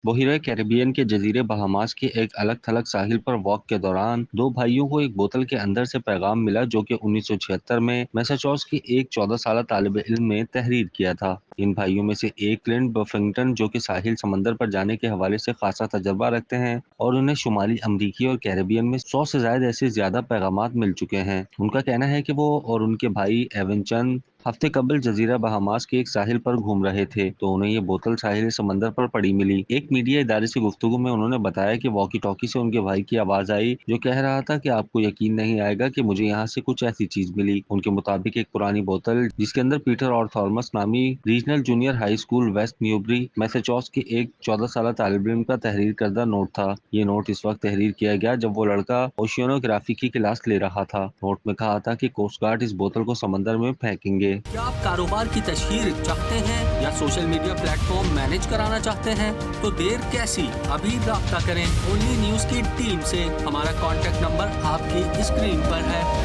बहीरा Caribbean के जजीरे Bahamas के एक अलग थलग साहिल पर वॉक के दौरान दो भाइयों को एक बोतल के अंदर से पैगाम मिला जो कि 1976 में मैसाचुसेट्स की एक 14 साल तालिब इल्म ने तहरीर किया था। इन भाइयों में से एक क्लिंट बफिंगटन जो कि साहिल समंदर पर जाने के हवाले से खासा तजर्बा रखते हैं और उन्हें शुमाली अमरीकी और कैरिबियन में 100 से ऐसे ज्यादा पैगामात मिल चुके हैं। उनका कहना है कि वो और उनके भाई एवन चंद हफ्ते कबल जजीरा बहामास के एक साहिल पर घूम रहे थे तो उन्हें ये बोतल साहिल समंदर पर पड़ी मिली। एक मीडिया इदारे से गुफ्तगू में उन्होंने बताया कि वॉकी टॉकी से उनके भाई की आवाज आई जो कह रहा था कि आपको यकीन नहीं आएगा कि मुझे यहाँ से कुछ ऐसी चीज मिली। उनके मुताबिक एक पुरानी बोतल जिसके अंदर पीटर और थॉमस नामी regional junior high school West Newbury Massachusetts के एक 14 साल तालिब इल्म का तहरीर करदा नोट था। ये नोट इस वक्त तहरीर किया गया जब वो लड़का ओशियानोग्राफी की क्लास ले रहा था। नोट में कहा था कि कोस्ट गार्ड इस बोतल को समंदर में फेंकेंगे। क्या आप कारोबार की तशहीर चाहते हैं या सोशल मीडिया प्लेटफॉर्म मैनेज कराना चाहते हैं तो देर कैसी, अभी राब्ता करें ओनली न्यूज की टीम से। हमारा कॉन्टेक्ट नंबर आपकी स्क्रीन पर है।